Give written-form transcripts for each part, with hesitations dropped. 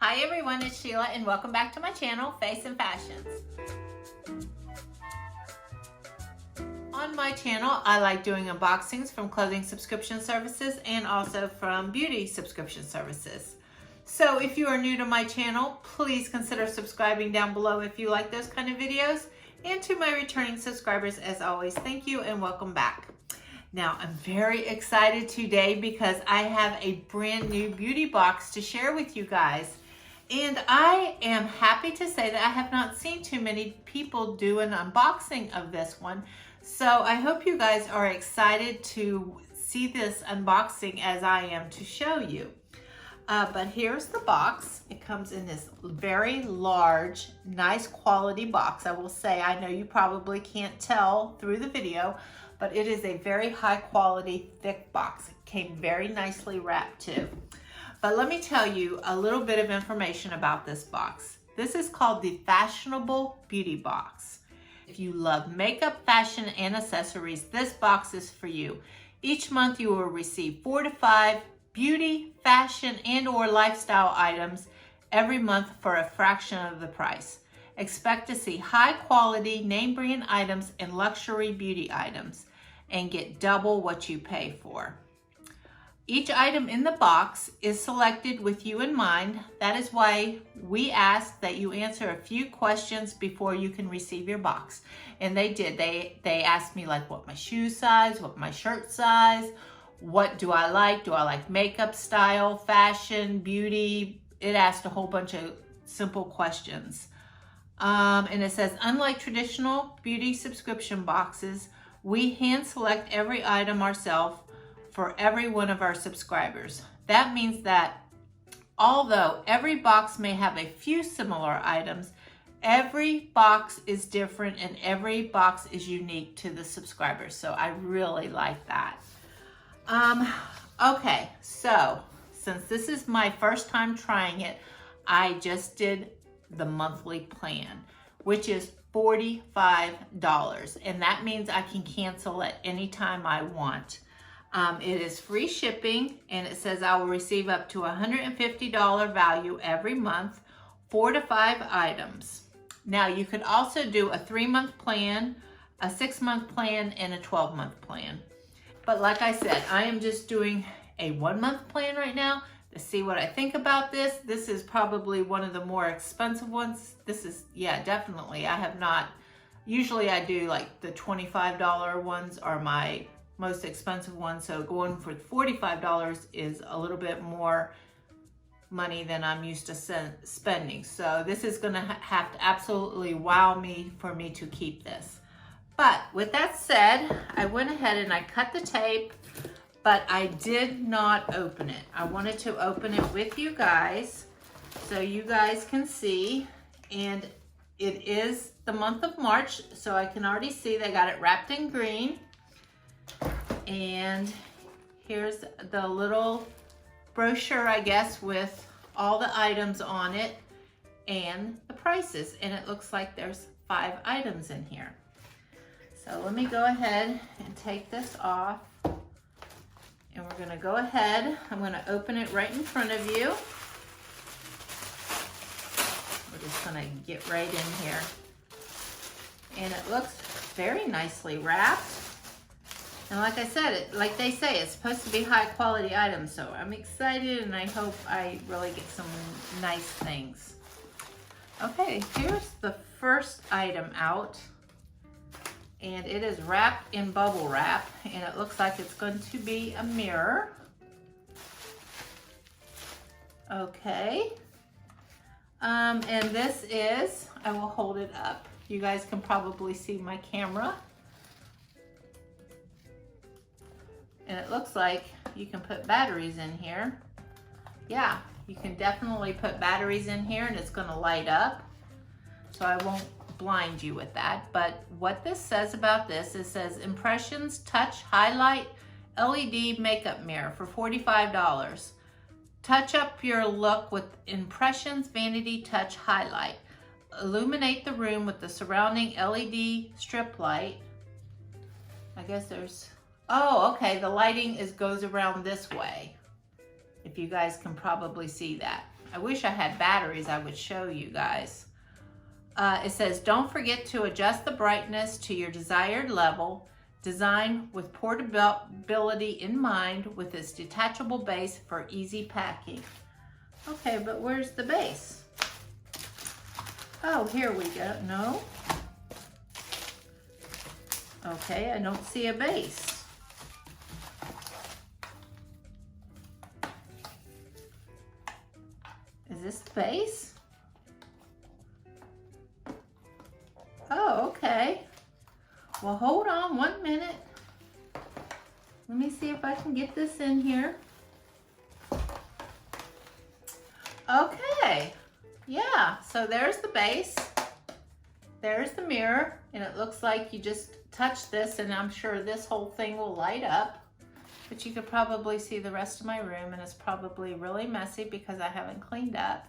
Hi everyone, it's Sheila and welcome back to my channel, Fashions. On my channel, I like doing unboxings from clothing subscription services and also from beauty subscription services. So if you are new to my channel, please consider subscribing down below if you like those kind of videos. And to my returning subscribers, as always, thank you and welcome back. Now, I'm very excited today because I have a brand new beauty box to share with you guys. And I am happy to say that I have not seen too many people do an unboxing of this one. So I hope you guys are excited to see this unboxing as I am to show you. But here's the box. It comes in this very large, nice quality box. I will say, I know you probably can't tell through the video, but it is a very high quality, thick box. It came very nicely wrapped too. But let me tell you a little bit of information about this box. This is called the Fashionable Beauty Box. If you love makeup, fashion, and accessories, this box is for you. Each month you will receive 4 to 5 beauty, fashion, and or lifestyle items every month for a fraction of the price. Expect to see high quality name brand items and luxury beauty items and get double what you pay for. Each item in the box is selected with you in mind. That is why we ask that you answer a few questions before you can receive your box. And they did. They asked me like what my shoe size, what my shirt size, what do I like? Do I like makeup style, fashion, beauty? It asked a whole bunch of simple questions. And it says, unlike traditional beauty subscription boxes, we hand select every item ourselves for every one of our subscribers. That means that although every box may have a few similar items, every box is different and every box is unique to the subscribers. So I really like that. Okay, so since this is my first time trying it, I just did the monthly plan, which is $45. And that means I can cancel at any time I want. It is free shipping, and it says I will receive up to $150 value every month, 4 to 5 items. Now, you could also do a 3-month plan, a 6-month plan, and a 12-month plan. But like I said, I am just doing a 1-month plan right now to see what I think about this. This is probably one of the more expensive ones. This is, yeah, definitely. I have not, usually I do like the $25 ones are my most expensive one, so going for $45 is a little bit more money than I'm used to spending. So this is gonna have to absolutely wow me for me to keep this. But with that said, I went ahead and I cut the tape, but I did not open it. I wanted to open it with you guys so you guys can see, and it is the month of March, so I can already see they got it wrapped in green. And here's the little brochure, I guess, with all the items on it and the prices. And it looks like there's 5 items in here. So let me go ahead and take this off. And we're gonna go ahead, I'm gonna open it right in front of you. We're just gonna get right in here. And it looks very nicely wrapped. And like I said, like they say, it's supposed to be high quality items, so I'm excited and I hope I really get some nice things. Okay, here's the first item out. And it is wrapped in bubble wrap, and it looks like it's going to be a mirror. Okay. And this is, I will hold it up. You guys can probably see my camera. And it looks like you can put batteries in here. Yeah, you can definitely put batteries in here and it's gonna light up. So I won't blind you with that. But what this says about this, it says Impressions Touch Highlight LED Makeup Mirror for $45. Touch up your look with Impressions Vanity Touch Highlight. Illuminate the room with the surrounding LED strip light. I guess there's, oh, okay, the lighting goes around this way. If you guys can probably see that. I wish I had batteries, I would show you guys. It says, don't forget to adjust the brightness to your desired level. Designed with portability in mind with its detachable base for easy packing. Okay, but where's the base? Oh, here we go. No. Okay, I don't see a base. Is this the base? Oh, okay. Well, hold on 1 minute. Let me see if I can get this in here. Okay. Yeah, so there's the base. There's the mirror, and it looks like you just touch this, and I'm sure this whole thing will light up. But you could probably see the rest of my room, and it's probably really messy because I haven't cleaned up.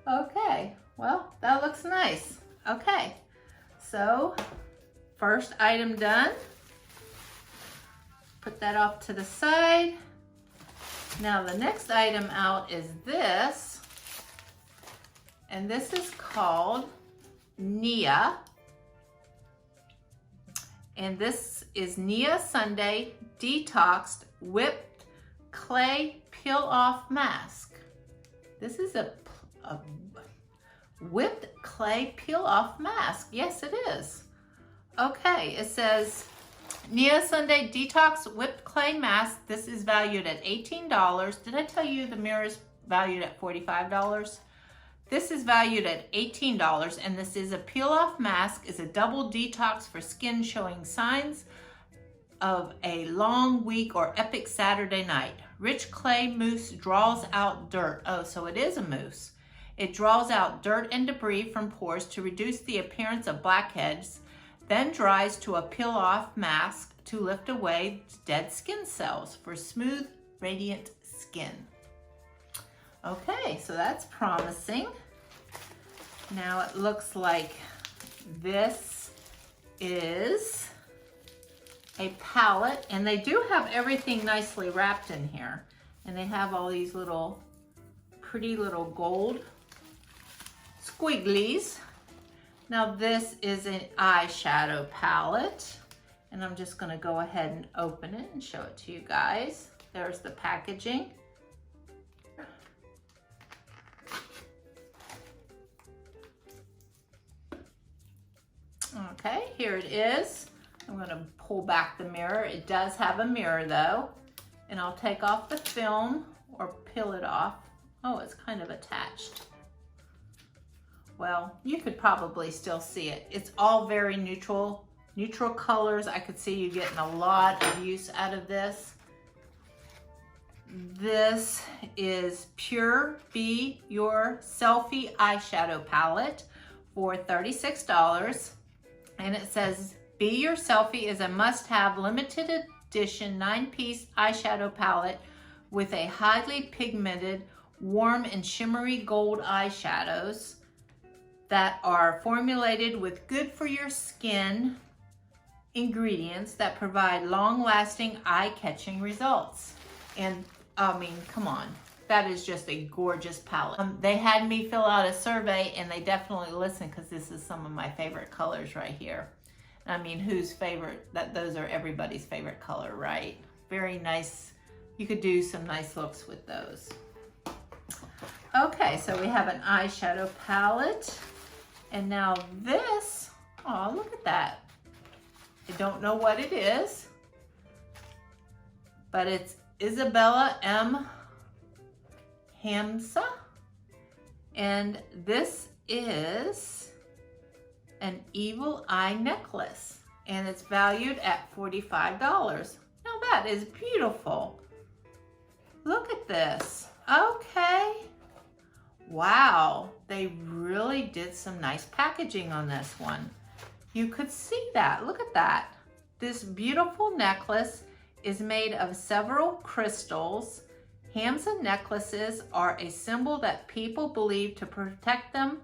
Okay, well, that looks nice. Okay, so first item done. Put that off to the side. Now the next item out is this, and this is called Nia. And this is Nia Sunday Detoxed Whipped Clay Peel Off Mask. This is a whipped clay peel off mask. Yes, it is. Okay, it says Nia Sunday Detox Whipped Clay Mask. This is valued at $18. Did I tell you the mirror is valued at $45? This is valued at $18, and this is a peel-off mask. It's a double detox for skin showing signs of a long week or epic Saturday night. Rich clay mousse draws out dirt. Oh, so it is a mousse. It draws out dirt and debris from pores to reduce the appearance of blackheads, then dries to a peel-off mask to lift away dead skin cells for smooth, radiant skin. Okay, so that's promising. Now it looks like this is a palette, and they do have everything nicely wrapped in here. And they have all these little pretty little gold squigglies. Now this is an eyeshadow palette, and I'm just gonna go ahead and open it and show it to you guys. There's the packaging. Okay, here it is. I'm gonna pull back the mirror. It does have a mirror though, and I'll take off the film or peel it off. Oh, it's kind of attached. Well, you could probably still see it. It's all very neutral colors. I could see you getting a lot of use out of this. This is Pure Be Your Selfie Eyeshadow Palette for $36. And it says, Be Your Selfie is a must-have limited edition 9-piece eyeshadow palette with a highly pigmented, warm and shimmery gold eyeshadows that are formulated with good for your skin ingredients that provide long-lasting, eye-catching results. And I mean, come on, that is just a gorgeous palette. They had me fill out a survey, and they definitely listened because this is some of my favorite colors right here. I mean, whose favorite? Those are everybody's favorite color, right? Very nice. You could do some nice looks with those. Okay, so we have an eyeshadow palette. And now this, oh, look at that. I don't know what it is, but it's Isabella M. Hamza. And this is an evil eye necklace, and it's valued at $45. Now that is beautiful. Look at this. Okay. Wow, they really did some nice packaging on this one. You could see that. Look at that. This beautiful necklace is made of several crystals. Hamza necklaces are a symbol that people believe to protect them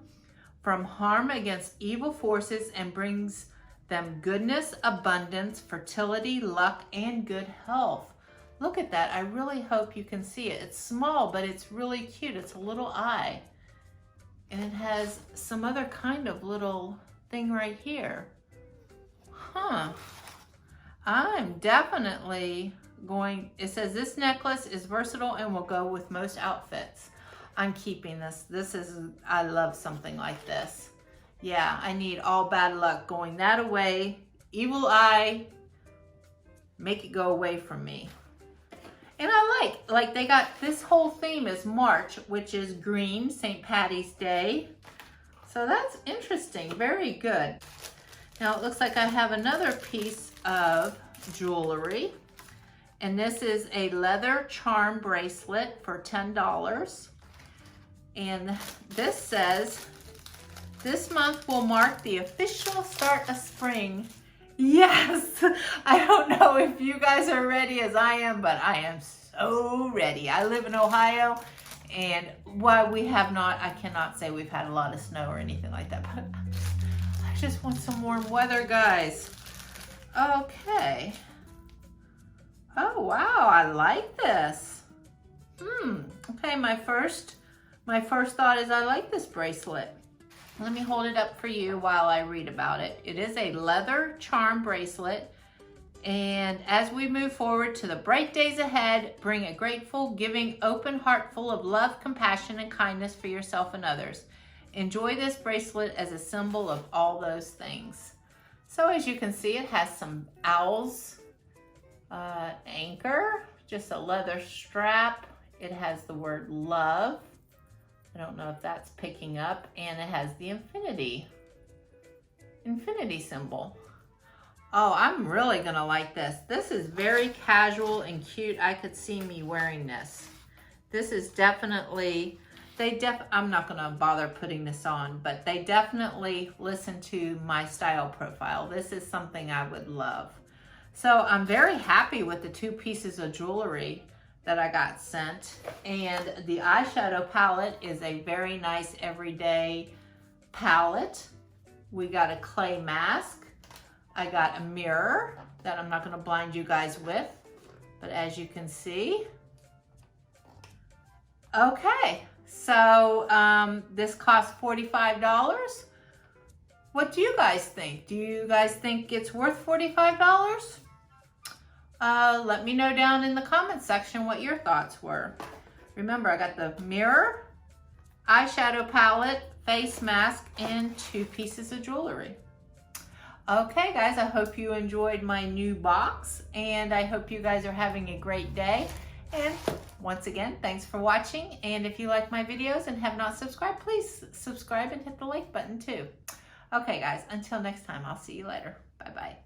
from harm against evil forces and brings them goodness, abundance, fertility, luck, and good health. Look at that. I really hope you can see it. It's small, but it's really cute. It's a little eye. And it has some other kind of little thing right here. Huh. I'm definitely going, it says this necklace is versatile and will go with most outfits. I'm keeping this. I love something like this. Yeah, I need all bad luck going that away. Evil eye, make it go away from me. And I like they got, this whole theme is March, which is green, St. Patty's Day. So that's interesting, very good. Now it looks like I have another piece of jewelry. And this is a leather charm bracelet for $10. And this says, this month will mark the official start of spring. Yes, I don't know if you guys are ready as I am, but I am so ready. I live in Ohio, and while we have not, I cannot say we've had a lot of snow or anything like that, but I just want some warm weather, guys. Okay. Oh, wow, I like this. Okay, my first thought is I like this bracelet. Let me hold it up for you while I read about it. It is a leather charm bracelet. And as we move forward to the bright days ahead, bring a grateful, giving, open heart full of love, compassion, and kindness for yourself and others. Enjoy this bracelet as a symbol of all those things. So as you can see, it has some owls, anchor, just a leather strap. It has the word love. I don't know if that's picking up, and it has the infinity symbol. Oh, I'm really gonna like this. This is very casual and cute. I could see me wearing this. This is definitely, I'm not gonna bother putting this on, but they definitely listen to my style profile. This is something I would love. So I'm very happy with the two pieces of jewelry that I got sent. And the eyeshadow palette is a very nice everyday palette. We got a clay mask. I got a mirror that I'm not gonna blind you guys with, but as you can see. Okay, so this costs $45. What do you guys think? Do you guys think it's worth $45? Let me know down in the comments section what your thoughts were. Remember, I got the mirror, eyeshadow palette, face mask, and two pieces of jewelry. Okay, guys, I hope you enjoyed my new box, and I hope you guys are having a great day. And once again, thanks for watching. And if you like my videos and have not subscribed, please subscribe and hit the like button too. Okay, guys, until next time, I'll see you later. Bye-bye.